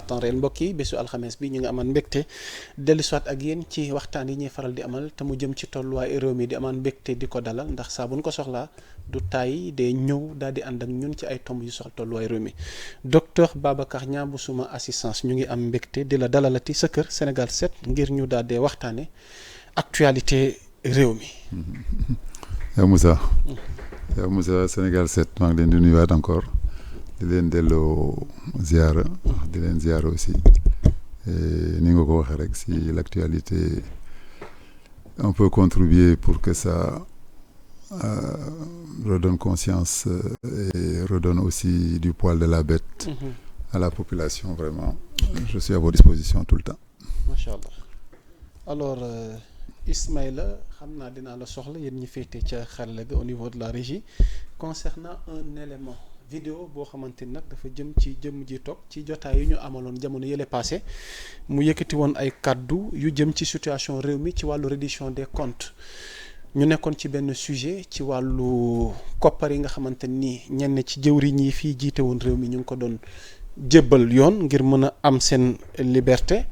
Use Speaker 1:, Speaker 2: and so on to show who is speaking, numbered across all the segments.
Speaker 1: temps réel mbokk yi bésu alxames bi ñu ngi amaan mbégte dellu soit ak yéen ci waxtaan yi ñuy faral di amal te mu jëm ci tolluwaay réew mi di amaan mbégte di ko dalal ndax saa bu ñu ko soxlaa du tàyyi day ñëw daal di ànd ak ñun ci ay tomb yu soxla tolluwaay réew mi docteur Babacar Niang bu suma assistance ñu ngi am mbégte di la dalalati sa kër Sénégal 7 ngir ñu daal di waxtaane actualité réew mi.
Speaker 2: yow Moussa Sénégal 7 maa ngi leen di nuyuwaat encore di leen delloo ziara di leen ziara aussi ni nga ko waxee rek si l'actualité on peut contribuer pour que ça redonne conscience et redonne aussi du poil de la bête à la population. Vraiment je suis à votre disposition tout le temps.
Speaker 1: Macha Allah. Alors Ismaïla xam naa dinaa la soxla yéen ñi féete ca xarala ga au niveau de la régie concernant un élément vidéo boo xamante ni nag dafa jëm ci jëm ji toog ci jotaay yu ñu amaloon jamono yële passé mu yëkkati woon ay kàddu yu jëm ci situation réew mi ci wàllu reddition des comptes ñu nekkoon ci benn sujet ci wàllu koppar yi nga xamante ni ñenn ci jëwriñ yi fii jiite woon réew mi ñu ngi ko doon jébbal yoon ngir mën a am seen liberté.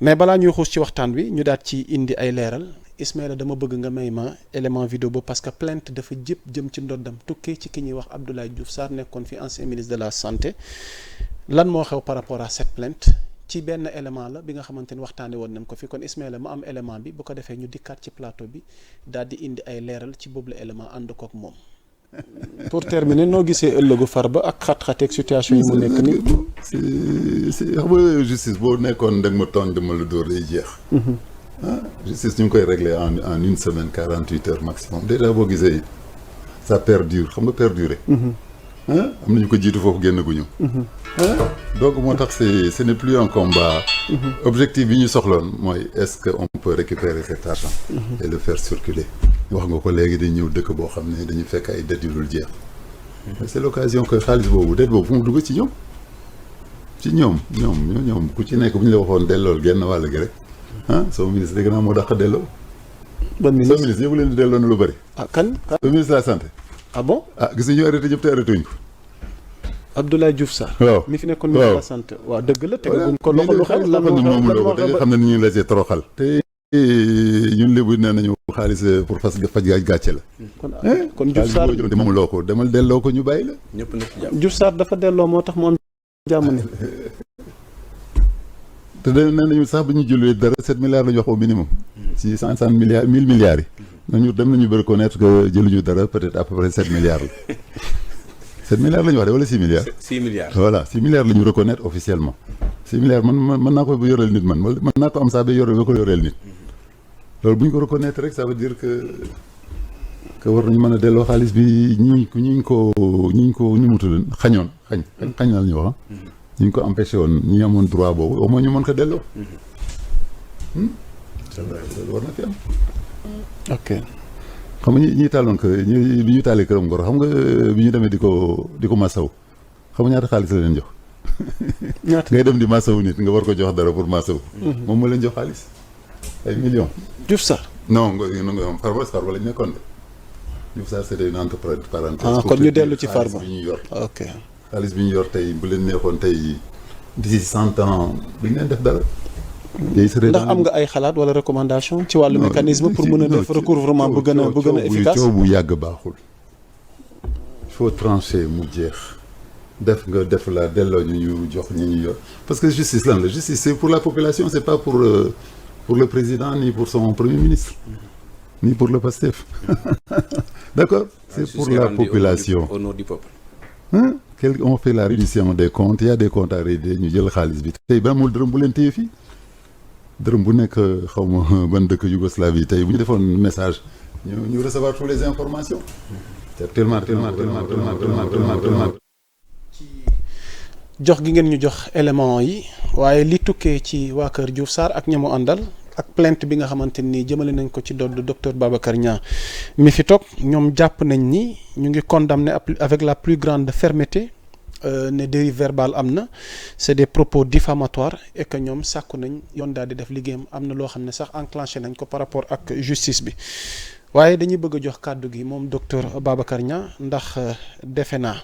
Speaker 1: mais balaa ñuy xuus ci waxtaan wi ñu daat ci indi ay leeral Ismaïla dama bëgg nga may ma élément vidéo ba parce que plainte dafa jëm ci ndoddam tukkee ci ki ñuy wax Abdoulaye Diouf Sarr nekkoon fi ancien ministre de la santé lan moo xew par rapport à cette plainte ci benn élément la bi nga xamante ni waxtaane woon nañ ko fi kon Ismaïla ma am élément bi bu ko defee ñu dikkaat ci plateau bi daal di indi ay leeral ci boobu la élément ànd kook moom. pour terminer noo gisee ëllëgu Farba ak xat-xateeg situation yi mu nekk nii.
Speaker 2: si xam nga justice boo nekkoon da nga ma tooñ dama la dóor day jeex. Justice ñu ngi koy régler en une semaine 48 heures maximum déjà boo gisee ça perdure xam nga perdurer. am na ñu ko jiitu foofu génn gu ñu. donc moo tax ce n'est plus un combat. objectif bi ñu soxloon mooy est-ce que on peut récupérer cet argent. et le faire circuler. wax nga ko léegi dañ ñëw dëkk boo xam ne dañu fekk ay dettes yu dul jeex. c'est l'occasion que xaalis boobu dette boobu fu mu dugg ci ñoom. ci ñoom ku ci nekk bu ñu la waxoon dellool genn wàll gi rek sama ministre dégg naa moo dàq delloo.
Speaker 1: ban ministre
Speaker 2: sama ministre yëpp leen di delloo na lu bëri.
Speaker 1: kan.
Speaker 2: le ministre de la santé.
Speaker 1: ah bon.
Speaker 2: gis nañu arrêté ñëpp te arrêté wuñ ko.
Speaker 1: Abdoulaye Diouf Sarr.
Speaker 2: waaw
Speaker 1: mi fi nekkoon ministre de la santé. waaw dëgg la tegaguñ ko loxo lu xel lan moo
Speaker 2: xew xam ne ni ñu la see toroxal. te ñun lébu nee nañu xaalis pour faj gàcce la.
Speaker 1: kon Diouf Sarr
Speaker 2: moom loo ko demal delloo ko ñu bàyyi la.
Speaker 3: ñëpp nekk ci jàmm.
Speaker 1: Diouf Sarr dafa delloo moo tax mu am jàmm ni.
Speaker 2: te nee nañu sax bu ñu jëlee dara 7 milliards la ñu wax au minimum. si 100 milliards 1000 milliards yi. nañu dem nañu ba reconnaître que jëluñu dara peut-être à peu près 7 milliards la. 7 milliards la ñu wax de wala 6 milliards.
Speaker 3: 6 milliards.
Speaker 2: voilà 6 milliards la ñu reconnaître officiellement. 6 milliards mën naa ko yoreel nit man mën naa ko am sax ba ko yoreel nit. loolu bu ñu ko reconnaître rek ça veut dire que war nañu mën a delloo xaalis bi ñi ko ñu mu tudd xañ la ñu wax ñu ko empêché woon ñi amoon droit boobu au moins ñu mën ko delloo. c'est vrai loolu war na fi am.
Speaker 1: ok
Speaker 2: xam nga ñi taaloon que bi ñu taalee këram Ngor xam nga bi ñu demee di ko masaw xam nga ñaata xaalis la leen jox.
Speaker 1: ñaata
Speaker 2: ngay dem di masaw nit nga war ko jox dara pour masaw. moom moo leen jox xaalis ay millions.
Speaker 1: Diouf Sarr.
Speaker 2: non nga Farba lañ nekkoon de Diouf Sarr c'était une entreprise parenthèse.
Speaker 1: kon ñu dellu ci Farba
Speaker 2: xaalis bi ñu yor.
Speaker 1: ok
Speaker 2: xaalis bi ñu yor tey bu leen neexoon tey d'ici 100 ans duñ leen def dara.
Speaker 1: ndax am nga ay xalaat wala recommandation ci wàllu mécanisme pour mën a def recouvrement bu gën a efficace.
Speaker 2: coow bu yàgg baaxul. il faut trancher mu jeex. def la delloo ñu jox ñu yor parce que justice lan la justice c'est pour la population c'est pas pour le président ni pour son premier ministre ni pour le PASTEF d'accord c'est pour la population
Speaker 3: au nom du peuple.
Speaker 2: on fait la reddition des comptes il y a des comptes à régler ñu jël xaalis bi tey ba amul dërëm bu leen téye fii dërëm bu nekk xaw ma ban dëkk Yougoslavie tey bu ñu defoon message ñu recevoir toutes les informations tellement
Speaker 1: jox gi ngeen ñu jox élément yi waaye li tukkee ci waa kër Diouf Sarr ak ñamu àndal ak plainte bi nga xamante ni jëmale nañ ko ci dodd docteur Babacar Niang mi fi toog ñoom jàpp nañ ni ñu ngi condamné avec la plus grande fermeté ne dérive verbale am na c'est des propos diffamatoires et que ñoom sàkku nañ yoon daal di def liggéeyam am na loo xam ne sax enclenché nañ ko par rapport ak justice bi waaye dañuy bëgg a jox kàddu gi moom docteur Babacar Niang ndax defe naa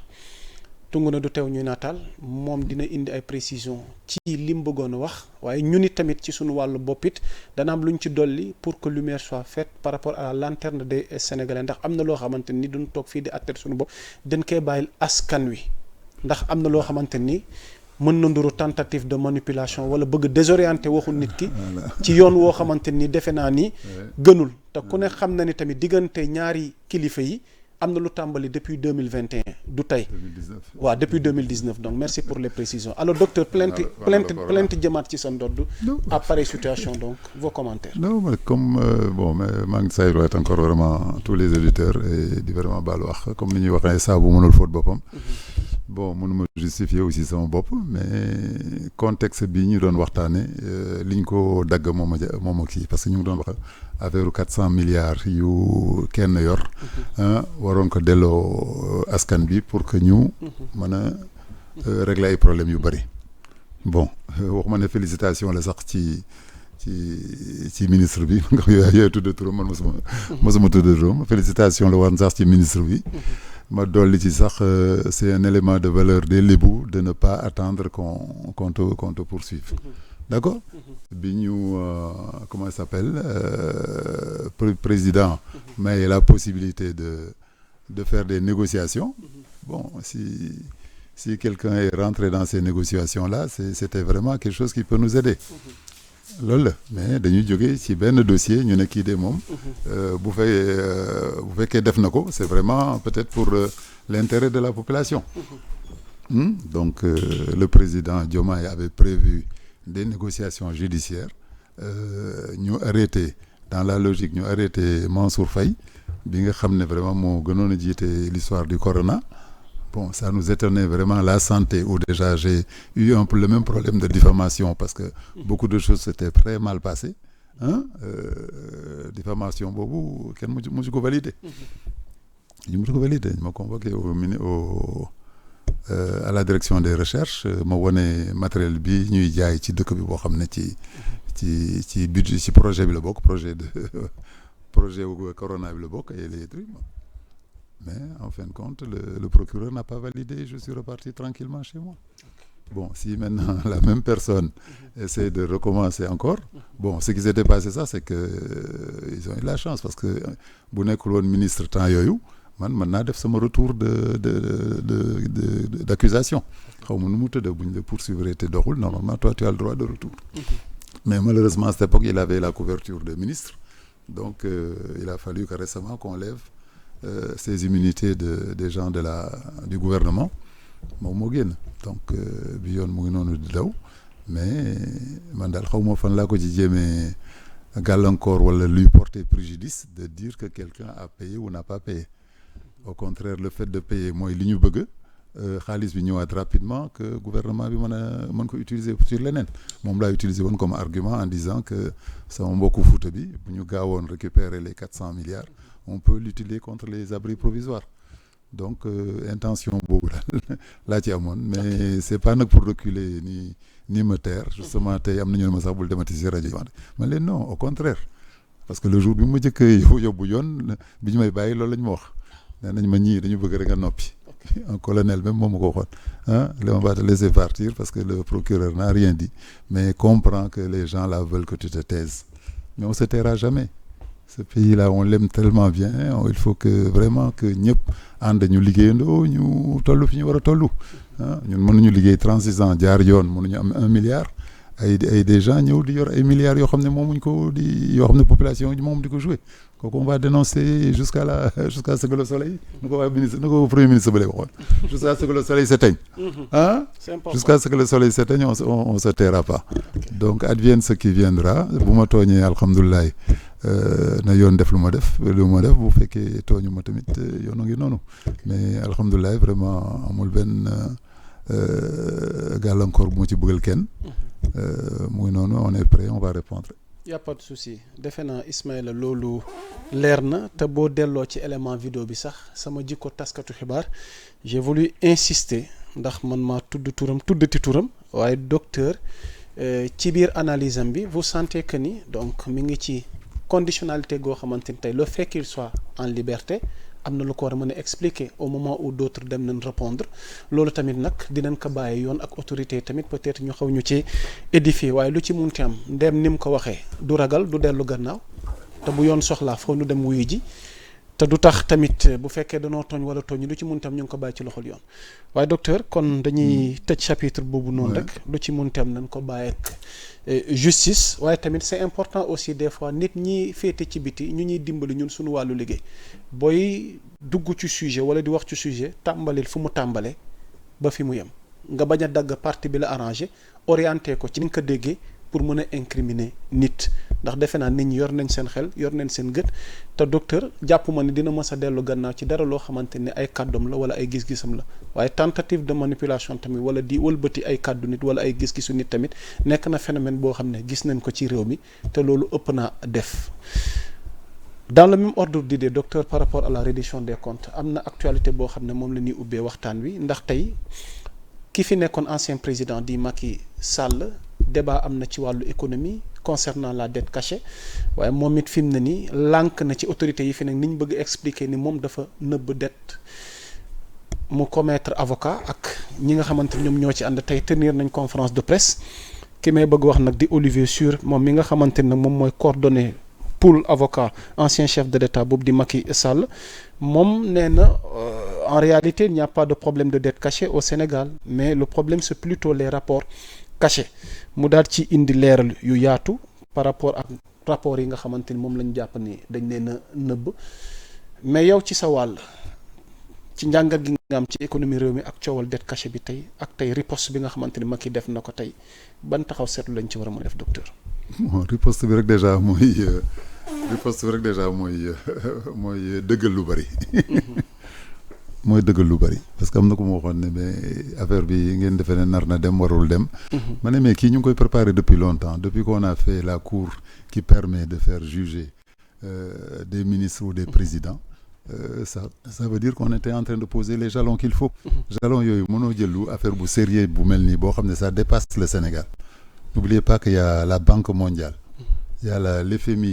Speaker 1: tungu na du teew ñuy nataal moom dina indi ay précisions ci li mu bëggoon a wax waaye ñun it tamit ci suñu wàllu bopp it dana am lu ñu ci dolli pour que lumière soit faite par rapport à la lanterne des Sénégalais ndax am na loo xamante ni duñ toog fii di atteindre suñu bopp dañ koy bàyyil askan wi ndax am na loo xamante ni mën na nduru tentative de manipulation wala bëgg désorienter waxu nit ki ci yoon woo xamante ni defe naa ni gënul te ku ne xam na ni tamit diggante ñaari kilifa yi am na lu tàmbali depuis 2021 du tey waaw depuis 2019 donc merci pour les précisions alors docteur plainte jëmaat ci sa ndodd à pareille situation donc vos commentaires.
Speaker 2: Non mais comme mais maa ngi saytuwaat encore vraiment tous les auditeurs et di vraiment baalu wax comme ni ñuy waxee saa bu mënul fóot boppam bon mënuma justifier aussi sama bopp mais contexte bi ñu doon waxtaane liñ ko dagg moom a kii parce que ñu ngi doon wax affaire 400 milliards yu kenn yor waroon ko delloo askan bi pour que ñu mën a régler ay problèmes yu bëri bon waxuma ne félicitation la sax ci ministre bi nga xam yooyu tudd turam man mosuma tudd turam félicitation la war sax ci ministre bi ma dolli ci sax c'est un élément de valeur des Lébou de ne pas attendre qu'on te poursuive d'accord bi ñu comment il s'appelle président mais la possibilité de faire des négociations bon si quelqu'un est rentré dans ces négociations là c'était vraiment quelque chose qui peut nous aider loolu la mais dañuy jógee ci benn dossier ñu ne kii de moom bu fekkee def na ko c'est vraiment peut-être pour l'intérêt de la population donc le président Diomaye avait prévu des négociations judiciaires ñu arrêté dans la logique ñu arrêté Mansour Faye bi nga xam ne vraiment moo gënoon a jiite l'histoire du corona bon ça nous étonnait vraiment la santé où déjà j'ai eu un peu le même problème de diffamation parce que beaucoup de choses s'étaient très mal passées diffamation boobu kenn musu ko validé ñu musu ko validé ñu ma convoqué à la direction des recherches ma wone matériel bi ñuy jaay ci dëkk bi boo xam ne ci budget ci projet bi la bokk projet wu corona bi la bokk et les trucs mais en fin de compte le procureur n'a pas validé je suis reparti tranquillement chez moi bon si maintenant la même personne essaie de recommencer encore bon ce qui s'était passé ça c'est que ils ont eu la chance parce que bu nekkul woon ministre temps yooyu man mën naa def sama retour d'accusation xaw ma nu mu tëdd bu ñu la poursuivre te doxul normalement toi tu as le droit de retour mais malheureusement à cette époque il avait la couverture de ministre donc il a fallu que récemment qu'on lève ces immunités des gens du gouvernement moom moo génn donc bi yoon mu ngi noonu di daw mais man daal xaw ma fan laa ko ci jéemee gàllankoor wala lui porter préjudice de dire que quelqu'un a payé ou n'a pas payé au contraire le fait de payer mooy li ñu bëgg xaalis bi ñëwaat rapidement que gouvernement bi mën ko utiliser sur leneen moom laa utiliser woon comme argument en disant que sama mbokku Fouta bi bu ñu gaawoon récupérer les 400 milliards on peut l'utiliser contre les abris provisoires donc intention boobu daal laa ci amoon mais c'est pas nag pour reculer ni me taire justement tey am nañu ne ma sax bul demati ci rajo yi man leen non au contraire parce que le jour bi ma jëkk yóbbu yoon bi ñu may bàyyi loolu lañ ma wax nee nañ ma ñii dañu bëgg rek nga noppi un colonel même moom ma ko waxoon on va te laisser partir parce que le procureur n'a rien dit mais comprend que les gens là veulent que tu te taises mais on se taira jamais ce pays là on l'aime tellement bien il faut que vraiment que ñëpp ànd ñu liggéeyandoo ñu toll fi ñu war a toll ñun mënuñu liggéey 36 ans jaar yoon mënuñu am 1 milliard ay des gens ñëw di yor ay milliards yoo xam ne moomuñ ko yoo xam ne population yi moom di ko jouer kooku on va dénoncer jusqu'à ce que le soleil nu ko premier ministre ba lay waxoon jusqu'à ce que le soleil s'éteigne jusqu'à ce que le soleil s'éteigne on se taira pas donc advienne ce qui viendra bu ma tooñee alhamdulilah na yoon def lu ma def bu fekkee tooñu ma tamit yoonu ngi noonu mais alhamdulilah vraiment amul benn gàllankoor bu ma ci bëggal kenn mu ngi noonu on est prêt on va répondre.
Speaker 1: y a pas de souci defe naa Ismaïla loolu leer na te boo delloo ci élément vidéo bi sax sama jikko taskatu xibaar j'ai voulu insister ndax man maa tuddati turam waaye docteur ci biir analyse am bi vous sentez que ni donc mi ngi ci conditionnalité goo xamante ni tey le fait qu'il soit en liberté am na lu ko war a mën a expliquer au moment où d'autres dem nañ répondre loolu tamit nag dinañ ko bàyyi yoon ak autorité yi tamit peut-être ñu xaw ñu ci édifier waaye lu ci munti am ndem ni mu ko waxee du ragal du dellu gannaaw te bu yoon soxlaa foo nu dem wuyu ji te du tax tamit bu fekkee danoo tooñ wala tooñ lu ci munti am ñu ngi ko bàyyi ci loxol yoon waaye docteur kon dañuy tëj chapitre boobu noonu rek lu ci munti am nañ ko bàyyi ak justice waaye tamit c'est important aussi des fois nit ñi féete ci biti ñu ñuy dimbali ñun suñu wàllu liggéey booy dugg ci sujet wala di wax ci sujet tàmbalil fu mu tàmbalee ba fi mu yem nga bañ a dagg partie bi la arrangé orienté ko ci ni nga ko déggee pour mën a incriminer nit ndax defe naa nit ñi yor nañ seen xel yor nañ seen gët te docteur jàpp ma ne dina mës a dellu gannaaw ci dara loo xamante ne ay kàddoom la wala ay gis-gisam la waaye tentative de manipulation tamit wala di wëlbati ay kàddu nit wala ay gis-gisu nit tamit nekk na phénomène boo xam ne gis nañ ko ci réew mi te loolu ëpp naa def. dans le même ordre d'idée docteur par rapport à la reddition des comptes am na actualité boo xam ne moom la ñuy ubbee waxtaan wi ndax tey ki fi nekkoon ancien président di Macky Sall débat am na ci wàllu économie concernant la dette cachée waaye moom it fi mu ne nii lànk na ci autorités yi fi nekk ni ñu bëgg expliquer ni moom dafa nëbb dette mu commettre avocat ak ñi nga xamante ñoom ñoo ci ànd tey tenir nañ conférence de presse ki may bëgg wax nag di Olivier Sur moom mi nga xamante ne moom mooy coordonné pool avocat ancien chef de l'État boobu di Macky Sall moom nee na en réalité il n'y a pas de problème de dette cachée au Sénégal mais le problème c'est plutôt les rapports cachés mu daal ci indi leeral yu yaatu par rapport ak rapport yi nga xamante ni moom lañ jàpp ni dañ leen a nëbb mais yow ci sa wàll ci njàngat gi nga am ci économie réew mi ak coowal dette cachée bi tey ak tey riposte bi nga xamante ni Macky def na ko tey ban taxaw seetlu lañ ci war a mën a def docteur.
Speaker 2: bon riposte bi rek déjà mooy dëggal lu bari. mooy dëggal lu bari parce que am na ku ma waxoon ne mais affaire bi ngeen defee ne nar na dem warul dem. ma ne mais kii ñu ngi koy préparer depuis longtemps depuis qu'on a fait la cour qui permet de faire juger des ministres ou des présidents. Ça veut dire qu'on était en train de poser les jalons qu'il faut. jalons yooyu mënoo jëlu affaire bu sérieux bu mel nii boo xam ne ça dépasse le Sénégal. N'oubliez pas qu'il y a la Banque mondiale, il y a l'FMI